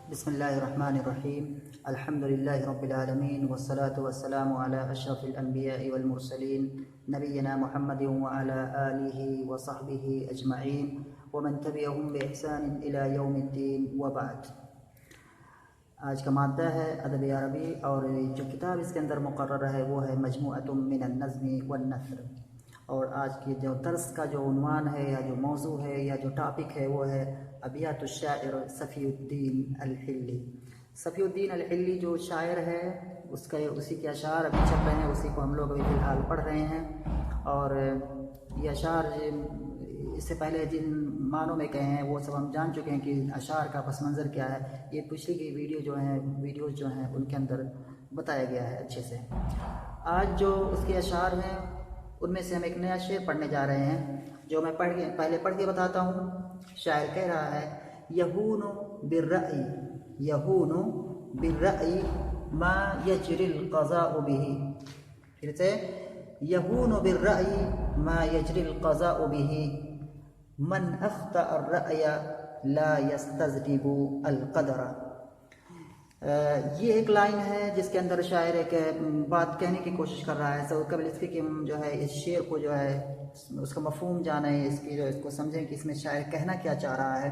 بسم الله الرحمن الرحيم. الحمد لله رب العالمين والصلاة والسلام على أشرف الأنبياء والمرسلين نبينا محمد وعلى آله وصحبه أجمعين ومن تبعهم بإحسان إلى يوم الدين وبعد. آج کا مادہ ہے ادب عربی اور جو کتاب اس کے اندر مقرر ہے وہ ہے مجموعۃ من النظم والنثر. اور آج کی جو درس کا جو عنوان ہے یا جو موضوع ہے یا جو ٹاپک ہے وہ ہے ابیات الشاعر صفی الدین الحلی. صفی الدین الحلی جو شاعر ہے اسی کے اشعار ابھی چل رہے ہیں، اسی کو ہم لوگ ابھی فی الحال پڑھ رہے ہیں. اور یہ اشعار اس سے پہلے جن معنوں میں کہے ہیں وہ سب ہم جان چکے ہیں کہ اشعار کا پس منظر کیا ہے. یہ پچھلی کی ویڈیوز جو ہیں ان کے اندر بتایا گیا ہے اچھے سے. آج جو اس کے اشعار ہیں ان میں سے ہم ایک نیا شعر پڑھنے جا رہے ہیں جو میں پہلے پڑھ کے بتاتا ہوں. شاعر کہہ رہا ہے یہون بالرأی ما یجری القضاء به. پھر سے یہون بالرأی ما یجری القضاء به من اخطأ الرأی لا یستذنب القدر. یہ ایک لائن ہے جس کے اندر شاعر ایک بات کہنے کی کوشش کر رہا ہے. سو قبل اس کے کہ ہم جو ہے اس شعر کو جو ہے اس کا مفہوم جانیں، اس کو سمجھیں کہ اس میں شاعر کہنا کیا چاہ رہا ہے.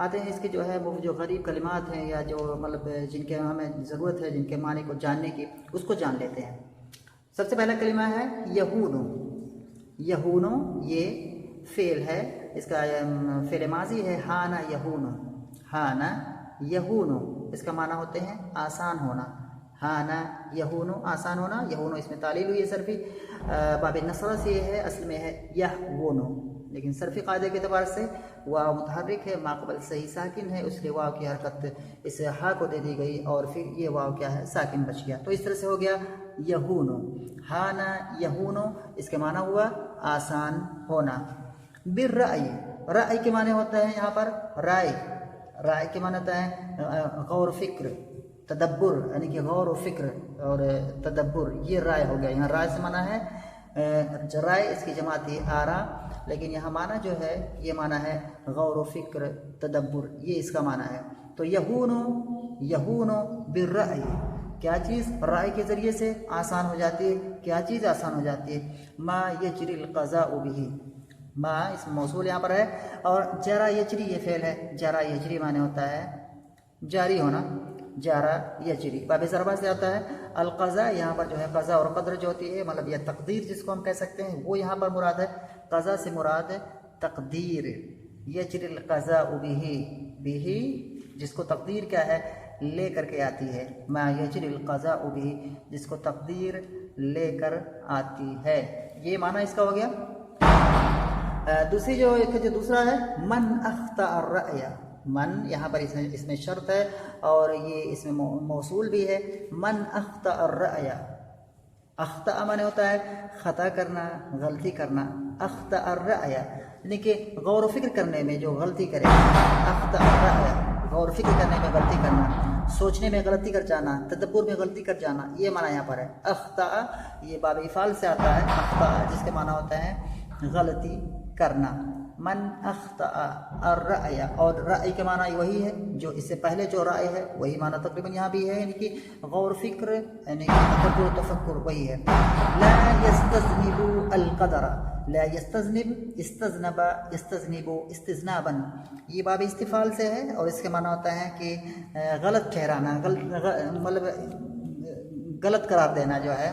آتے ہیں اس کے جو ہے وہ جو غریب کلمات ہیں یا جو مطلب جن کے ہمیں ضرورت ہے جن کے معنی کو جاننے کی، اس کو جان لیتے ہیں. سب سے پہلا کلمہ ہے یہونو. یہ فعل ہے، اس کا فعل ماضی ہے ہانا یہونو. اس کا معنی ہوتے ہیں آسان ہونا. ہانا یہونو آسان ہونا. یہونو اس میں تعلیل ہوئی ہے صرفی، باب نصرہ سے یہ ہے، اصل میں ہے یہونو، لیکن صرفی قاعدے کے اعتبار سے واو متحرک ہے، ماقبل صحیح ساکن ہے، اس لیے واو کی حرکت اس ہا کو دے دی گئی اور پھر یہ واو کیا ہے ساکن بچ گیا. تو اس طرح سے ہو گیا یہونو. ہانا یہونو اس کے معنی ہوا آسان ہونا. بالرأی، رأی کے معنی ہوتا ہے یہاں پر رائے کے معنی ہوتا ہے غور و فکر، تدبر، یعنی کہ غور و فکر اور تدبر، یہ رائے ہو گیا. یہاں رائے سے معنی ہے رائے، اس کی جماعت تھی آرا، لیکن یہاں معنی جو ہے یہ معنی ہے غور و فکر تدبر، یہ اس کا معنی ہے. تو یہونو بالرأی، کیا چیز رائے کے ذریعے سے آسان ہو جاتی ہے. کیا چیز آسان ہو جاتی ہے؟ ما یجری القضاء به. ما اس موصول یہاں پر ہے اور جرا یجری یہ فعل ہے. جرا یجری معنی ہوتا ہے جاری ہونا. جارا یجری باب ضربہ سے آتا ہے. القضاء یہاں پر جو ہے قضاء اور قدر جو ہوتی ہے، مطلب یہ تقدیر جس کو ہم کہہ سکتے ہیں، وہ یہاں پر مراد ہے. قضاء سے مراد ہے تقدیر. یجری القضاء به جس کو تقدیر کیا ہے لے کر کے آتی ہے. ما یجری القضاء به جس کو تقدیر لے کر آتی ہے. یہ معنی اس کا ہو گیا. دوسری جو دوسرا ہے من اخطأ الرأی. من یہاں پر اس میں شرط ہے اور یہ اس میں موصول بھی ہے. من اخطأ الرأی. اخطأ معنی ہوتا ہے خطا کرنا، غلطی کرنا. اخطأ الرأی یعنی کہ غور و فکر کرنے میں جو غلطی کرے. اخطأ الرأی غور و فکر کرنے میں غلطی کرنا، سوچنے میں غلطی کر جانا، تدبر میں غلطی کر جانا، یہ معنی یہاں پر ہے. اخطأ یہ باب افعال سے آتا ہے. اخطأ جس کے معنی ہوتا ہے غلطی کرنا. من اخطأ الرأی، اور رأی کے معنی وہی ہے جو اس سے پہلے جو رائے ہے وہی معنی تقریباً یہاں بھی ہے، یعنی کہ غور فکر، یعنی کہ تدبر و تفکر وہی ہے. لا یستذنب القدر. لا یستذنب، استذنب یستذنب استذنابا، یہ باب استفعال سے ہے اور اس کے معنی ہوتا ہے کہ غلط ٹھہرانا، مطلب غلط قرار دینا جو ہے،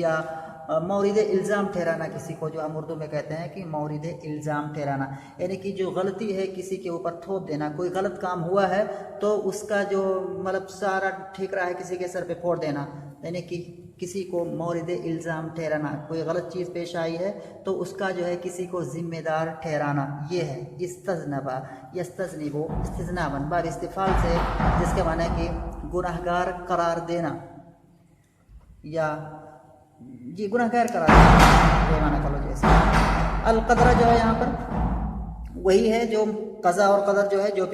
یا مورد الزام ٹھہرانا کسی کو، جو ہم اردو میں کہتے ہیں کہ مورد الزام ٹھہرانا، یعنی کہ جو غلطی ہے کسی کے اوپر تھوپ دینا. کوئی غلط کام ہوا ہے تو اس کا جو مطلب سارا ٹھیکرا ہے کسی کے سر پہ پھوڑ دینا، یعنی کہ کسی کو مورد الزام ٹھہرانا. کوئی غلط چیز پیش آئی ہے تو اس کا جو ہے کسی کو ذمہ دار ٹھہرانا، یہ ہے استذنب یستذنب استذنابا باب استفعال سے، جس کے معنی ہے کہ گناہگار قرار دینا یا جی گناہگار قرار دینا، یہ معنی کرو. جیسے القدر جو ہے یہاں پر وہی ہے جو قضا اور قدر جو ہے، جو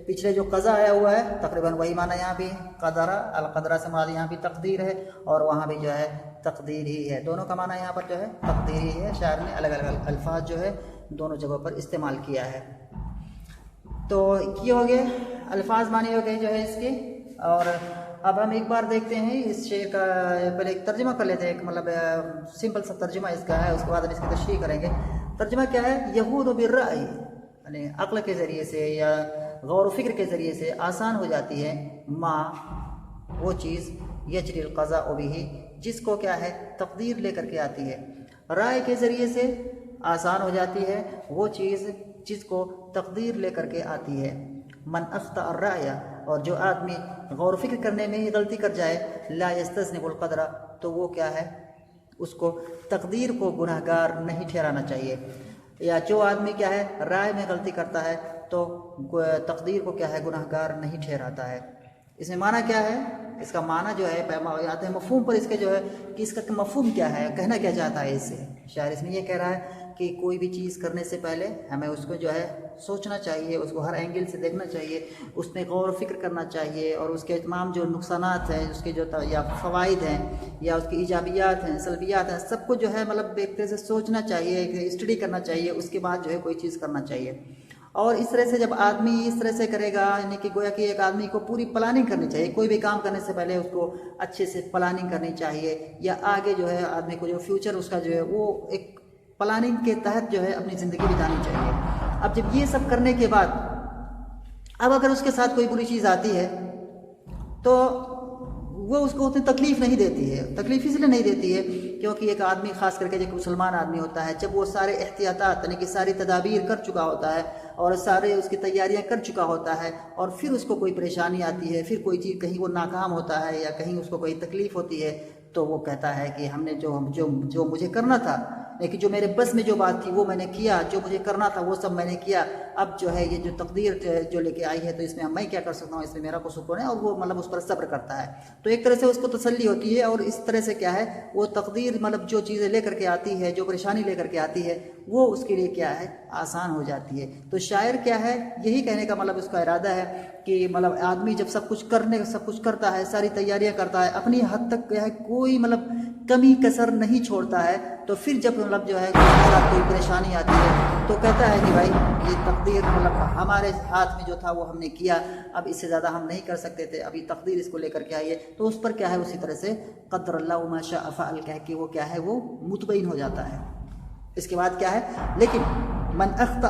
پچھلے جو قضا آیا ہوا ہے تقریباً وہی معنی یہاں بھی. قدرہ القدرہ سے مراد یہاں بھی تقدیر ہے اور وہاں بھی جو ہے تقدیر ہی ہے. دونوں کا معنی یہاں پر جو ہے تقدیر ہی ہے. شاعر نے الگ الگ الفاظ جو ہے دونوں جگہوں پر استعمال کیا ہے. تو یہ ہو گئے الفاظ معنی ہو گئے جو ہے اس کے. اور اب ہم ایک بار دیکھتے ہیں اس شعر کا، پہلے ایک ترجمہ کر لیتے ہیں، ایک مطلب سمپل سا ترجمہ اس کا ہے، اس کے بعد ہم اس کی تشریح کریں گے. ترجمہ کیا ہے؟ یہود بالرأی، یعنی عقل کے ذریعے سے یا غور و فکر کے ذریعے سے آسان ہو جاتی ہے ما وہ چیز یجری القضاء بہ جس کو کیا ہے تقدیر لے کر کے آتی ہے. رائے کے ذریعے سے آسان ہو جاتی ہے وہ چیز جس کو تقدیر لے کر کے آتی ہے. من اخطأ الرأی، اور جو آدمی غور و فکر کرنے میں ہی غلطی کر جائے، لا یستذنب القدر، تو وہ کیا ہے اس کو تقدیر کو گناہ گار نہیں ٹھہرانا چاہیے. یا جو آدمی کیا ہے رائے میں غلطی کرتا ہے تو تقدیر کو کیا ہے گناہ گار نہیں ٹھہراتا ہے. اس میں معنی کیا ہے؟ اس کا معنی جو ہے آتے ہیں مفہوم پر، اس کے جو ہے کہ اس کا مفہوم کیا ہے، کہنا کیا چاہتا ہے اس سے. شاعر اس میں یہ کہہ رہا ہے کہ کوئی بھی چیز کرنے سے پہلے ہمیں اس کو جو ہے سوچنا چاہیے، اس کو ہر اینگل سے دیکھنا چاہیے، اس میں غور و فکر کرنا چاہیے، اور اس کے تمام جو نقصانات ہیں، اس کے جو یا فوائد ہیں یا اس کی ایجابیات ہیں سلبیات ہیں، سب کو جو ہے مطلب ایک طرح سے سوچنا چاہیے، اسٹڈی کرنا چاہیے، اس کے بعد جو ہے کوئی چیز کرنا چاہیے. اور اس طرح سے جب آدمی اس طرح سے کرے گا، یعنی کہ گویا کہ ایک آدمی کو پوری پلاننگ کرنی چاہیے، کوئی بھی کام کرنے سے پہلے اس کو اچھے سے پلاننگ کرنی چاہیے، یا آگے جو ہے آدمی کو جو فیوچر اس کا جو ہے وہ ایک پلاننگ کے تحت جو ہے اپنی زندگی بتانی چاہیے. اب جب یہ سب کرنے کے بعد اب اگر اس کے ساتھ کوئی بری چیز آتی ہے تو وہ اس کو اتنی تکلیف نہیں دیتی ہے. تکلیف اس لیے نہیں دیتی ہے کیونکہ ایک آدمی خاص کر کے جو مسلمان آدمی ہوتا ہے، جب وہ سارے احتیاطات یعنی کہ ساری تدابیر کر چکا ہوتا ہے اور سارے اس کی تیاریاں کر چکا ہوتا ہے، اور پھر اس کو کوئی پریشانی آتی ہے، پھر کوئی چیز کہیں وہ ناکام ہوتا ہے یا کہیں اس کو کوئی تکلیف ہوتی ہے، تو وہ کہتا ہے کہ ہم نے جو مجھے کرنا تھا، لیکن جو میرے بس میں جو بات تھی وہ میں نے کیا، جو مجھے کرنا تھا وہ سب میں نے کیا. اب جو ہے یہ جو تقدیر جو لے کے آئی ہے تو اس میں میں کیا کر سکتا ہوں، اس میں میرا قصور کون ہے، اور وہ مطلب اس پر صبر کرتا ہے. تو ایک طرح سے اس کو تسلی ہوتی ہے، اور اس طرح سے کیا ہے وہ تقدیر مطلب جو چیزیں لے کر کے آتی ہے، جو پریشانی لے کر کے آتی ہے، وہ اس کے لیے کیا ہے آسان ہو جاتی ہے. تو شاعر کیا ہے یہی کہنے کا مطلب اس کا ارادہ ہے کہ مطلب آدمی جب سب کچھ کرتا ہے، ساری تیاریاں کرتا ہے، اپنی حد تک کیا ہے کوئی مطلب کمی کسر نہیں چھوڑتا ہے، تو پھر جب مطلب جو ہے کوئی پریشانی آتی ہے تو کہتا ہے کہ بھائی یہ تقدیر مطلب ہمارے ہاتھ میں جو تھا وہ ہم نے کیا، اب اس سے زیادہ ہم نہیں کر سکتے تھے، ابھی تقدیر اس کو لے کر کے آئیے. تو اس پر کیا ہے اسی طرح سے قدر اللہ ما شاء فعل کہہ کے وہ کیا ہے وہ مطمئن ہو جاتا ہے. اس کے بعد کیا ہے لیکن من اخطأ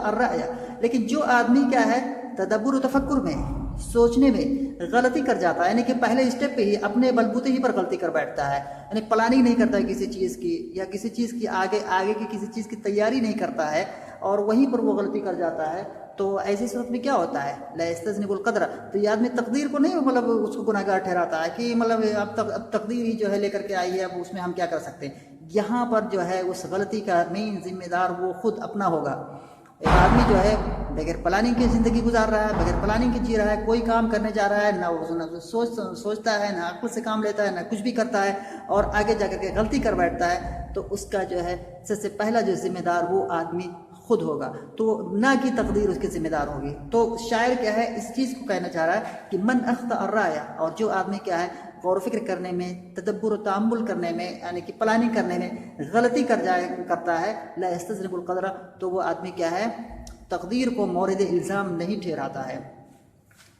الرأی، لیکن جو آدمی کیا ہے تدبر و تفکر میں سوچنے میں غلطی کر جاتا ہے، یعنی کہ پہلے اسٹیپ پہ ہی اپنے بلبوتے ہی پر غلطی کر بیٹھتا ہے، یعنی پلاننگ نہیں کرتا ہے کسی چیز کی، یا کسی چیز کی آگے کی کسی چیز کی تیاری نہیں کرتا ہے، اور وہیں پر وہ غلطی کر جاتا ہے، تو ایسی صورت میں کیا ہوتا ہے لا یستذنب القدر. تو یہ آدمی تقدیر کو نہیں مطلب اس کو گناہ گار ٹھہراتا ہے کہ مطلب اب تقدیر ہی جو ہے لے کر کے آئی ہے، اب اس میں ہم کیا کر سکتے ہیں. یہاں پر جو ہے اس غلطی کا مین ذمہ دار وہ خود اپنا ہوگا. ایک آدمی جو ہے بغیر پلاننگ کی زندگی گزار رہا ہے، بغیر پلاننگ کی جی رہا ہے، کوئی کام کرنے جا رہا ہے نہ سوچتا ہے، نہ عقل سے کام لیتا ہے، نہ کچھ بھی کرتا ہے، اور آگے جا کر کے غلطی کر بیٹھتا ہے، تو اس کا جو ہے سب سے پہلا جو ذمہ دار وہ آدمی خود ہوگا، تو نہ کہ تقدیر اس کی ذمہ دار ہوگی. تو شاعر کیا ہے اس چیز کو کہنا چاہ رہا ہے کہ من اخطأ الرأی، اور جو آدمی کیا ہے غور و فکر کرنے میں، تدبر و تأمل کرنے میں، یعنی کہ پلاننگ کرنے میں غلطی کرتا ہے، لا یستذنب القدر، تو وہ آدمی کیا ہے تقدیر کو مورد الزام نہیں ٹھہراتا ہے.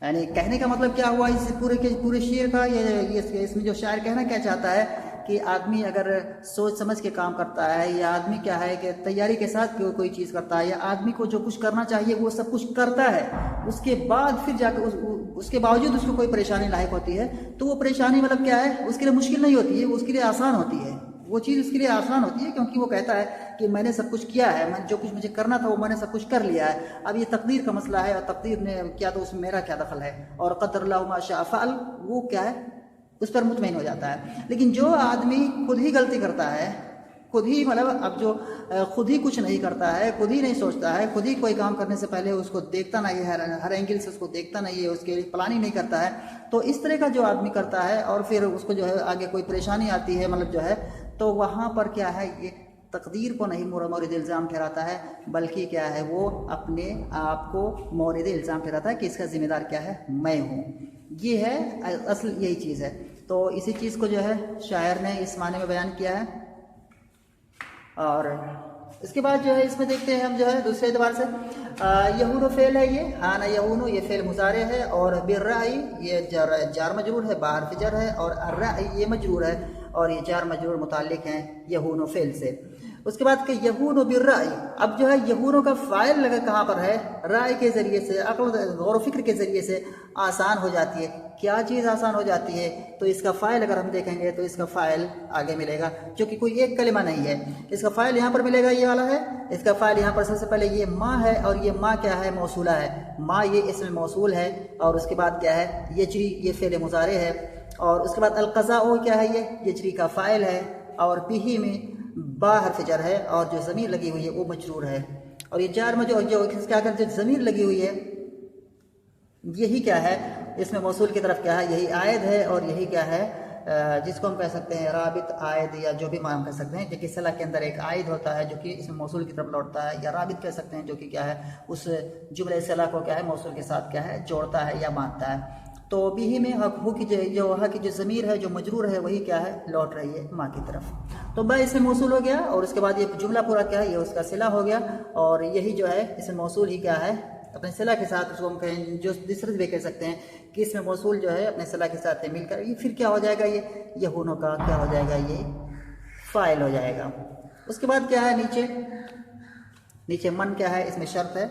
یعنی کہنے کا مطلب کیا ہوا اس پورے شعر کا، اس میں جو شاعر کہنا کیا چاہتا ہے کہ آدمی اگر سوچ سمجھ کے کام کرتا ہے، یا آدمی کیا ہے کہ تیاری کے ساتھ کوئی چیز کرتا ہے، یا آدمی کو جو کچھ کرنا چاہیے وہ سب کچھ کرتا ہے، اس کے بعد پھر جا کے اس کے باوجود اس کو کوئی پریشانی لاحق ہوتی ہے، تو وہ پریشانی مطلب کیا ہے اس کے لیے مشکل نہیں ہوتی ہے، وہ اس کے لیے آسان ہوتی ہے. وہ چیز اس کے لیے آسان ہوتی ہے کیونکہ وہ کہتا ہے کہ میں نے سب کچھ کیا ہے، میں جو کچھ مجھے کرنا تھا وہ میں نے سب کچھ کر لیا ہے، اب یہ تقدیر کا مسئلہ ہے، اور تقدیر نے کیا تو اس میں میرا کیا دخل ہے، اور قدر اللہ ما شاء فعل وہ کیا ہے اس پر مطمئن ہو جاتا ہے. لیکن جو آدمی خود ہی غلطی کرتا ہے، خود ہی مطلب اب جو خود ہی کچھ نہیں کرتا ہے، خود ہی نہیں سوچتا ہے، خود ہی کوئی کام کرنے سے پہلے اس کو دیکھتا نہیں ہے، ہر اینگل سے اس کو دیکھتا نہیں ہے، اس کے لیے پلاننگ نہیں کرتا ہے، تو اس طرح کا جو آدمی کرتا ہے اور پھر اس کو جو ہے آگے کوئی پریشانی آتی ہے مطلب جو ہے، تو وہاں پر کیا ہے یہ تقدیر کو نہیں مورد الزام ٹھہراتا ہے، بلکہ کیا ہے وہ اپنے آپ کو مورد الزام ٹھہراتا ہے کہ اس کا ذمہ دار کیا ہے میں ہوں. یہ ہے اصل یہی چیز ہے. تو اسی چیز کو جو ہے شاعر نے اس معنی میں بیان کیا ہے، اور اس کے بعد جو ہے اس میں دیکھتے ہیں ہم جو ہے دوسرے اعتبار سے یہون فعل ہے یہ، ہانا یہون یہ فعل مضارع ہے، اور بالرأی یہ جار مجرور ہے، باہر فجر ہے، اور الرأی یہ مجرور ہے، اور یہ جار مجرور متعلق ہیں یہون فعل سے۔ اس کے بعد کہ یہون بالرأی، اب جو ہے یہون کا فاعل لگا کہاں پر ہے؟ رائے کے ذریعے سے، عقل غور و فکر کے ذریعے سے آسان ہو جاتی ہے۔ کیا چیز آسان ہو جاتی ہے؟ تو اس کا فاعل اگر ہم دیکھیں گے تو اس کا فاعل آگے ملے گا، جو کہ کوئی ایک کلمہ نہیں ہے۔ اس کا فاعل یہاں پر ملے گا، یہ والا ہے۔ اس کا فاعل یہاں پر سب سے پہلے یہ ما ہے، اور یہ ما کیا ہے؟ موصولہ ہے۔ ما یہ اسم موصول ہے، اور اس کے بعد کیا ہے؟ یجری یہ فعل مضارع ہے، اور اس کے بعد القضاء کیا ہے؟ یہ یجری کا فاعل ہے، اور بھی میں با حرف جر ہے، اور جو ضمیر لگی ہوئی ہے وہ مجرور ہے، اور یہ جار مجرور جو کیا کرتے ضمیر لگی ہوئی ہے یہی کیا ہے؟ اس میں موصول کی طرف کیا ہے؟ یہی عائد ہے، اور یہی کیا ہے؟ جس کو ہم کہہ سکتے ہیں رابط عائد، یا جو بھی ہم کہہ سکتے ہیں جو کہ صلہ کے اندر ایک عائد ہوتا ہے جو کہ اس میں موصول کی طرف لوٹتا ہے، یا رابط کہہ سکتے ہیں جو کہ کیا ہے؟ اس جملہ صلہ کو کیا ہے؟ موصول کے ساتھ کیا ہے؟ جوڑتا ہے یا باندھتا ہے۔ تو بھی میں حق کی جو ضمیر ہے جو مجرور ہے وہی کیا ہے؟ لوٹ رہی ہے ماں کی طرف۔ تو با اس میں موصول ہو گیا، اور اس کے بعد یہ جملہ پورا کیا ہے؟ یہ اس کا صلہ ہو گیا، اور یہی جو ہے اس میں موصول ہی کیا ہے؟ اپنے صلہ کے ساتھ، اس کو ہم کہیں جو دوسرے بھی کہہ سکتے ہیں کہ اس میں موصول جو ہے اپنے صلہ کے ساتھ مل کر یہ پھر کیا ہو جائے گا؟ یہ یہونوں کا کیا ہو جائے گا؟ یہ فاعل ہو جائے گا۔ اس کے بعد کیا ہے؟ نیچے من کیا ہے؟ اس میں شرط ہے،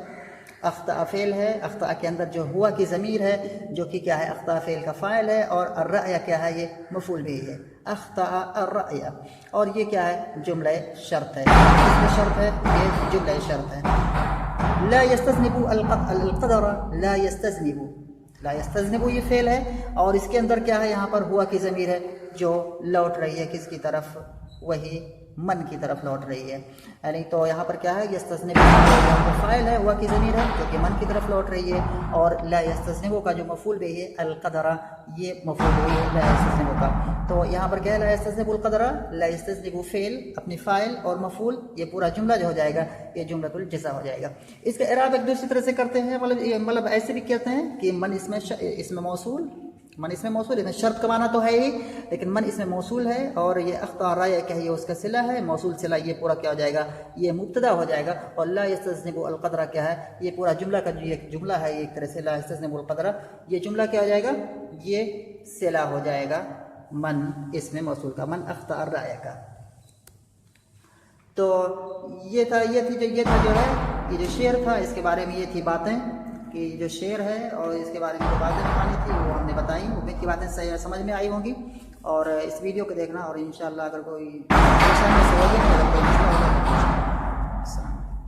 اخطأ فعل ہے، اخطأ کے اندر جو ہوا کی ضمیر ہے جو کہ کیا ہے؟ اخطأ فعل کا فاعل ہے، اور الرأی کیا ہے؟ یہ مفعول بھی ہے، اخطأ الرأی، اور یہ کیا ہے؟ جملہ شرط ہے، اس میں شرط ہے، یہ جملہ شرط ہے۔ لا يستذنب القدر، لا يستذنب یہ فعل ہے، اور اس کے اندر کیا ہے؟ یہاں پر ہوا کی ضمیر ہے جو لوٹ رہی ہے کس کی طرف؟ وہی من کی طرف لوٹ رہی ہے، یعنی تو یہاں پر کیا ہے؟ یستذنب فاعل ہے، ہوا کی ضمیر ہے جو کہ من کی طرف لوٹ رہی ہے، اور لا یستذنب کا جو مفعول بھی ہے القدر، یہ مفعول بھی ہے لا یستذنب کا۔ تو یہاں پر کیا ہے؟ لا یستذنب القدر، لا یستذنب فعل اپنی فاعل اور مفعول، یہ پورا جملہ جو ہو جائے گا یہ جملۃ الجزاء ہو جائے گا۔ اس کا اعراب ایک دوسری طرح سے کرتے ہیں، مطلب ایسے بھی کہتے ہیں کہ من اس میں موصول، من اس میں موصول ہے، شرط کا معنی تو ہے ہی، لیکن من اس میں موصول ہے، اور یہ اخطأ رائے کیا ہے؟ یہ اس کا صلہ ہے، موصول صلہ، یہ پورا کیا ہو جائے گا؟ یہ مبتدا ہو جائے گا، اور لا یستذنب القدر کیا ہے؟ یہ پورا جملہ کا جو ایک جملہ ہے ایک طرح سے، لا یستذنب القدر یہ جملہ کیا ہو جائے گا؟ یہ صلہ ہو جائے گا من اس میں موصول کا، من اخطأ الرائے کا۔ تو یہ تھا جو ہے یہ جو شعر تھا، اس کے بارے میں یہ تھی باتیں کہ جو شعر ہے اور اس کے بارے میں جو باتیں بتانی تھی وہ ہم نے بتائیں، امید کی باتیں صحیح سمجھ میں آئی ہوں گی، اور اس ویڈیو کو دیکھنا، اور انشاءاللہ اگر کوئی پریشانی سے ہوگی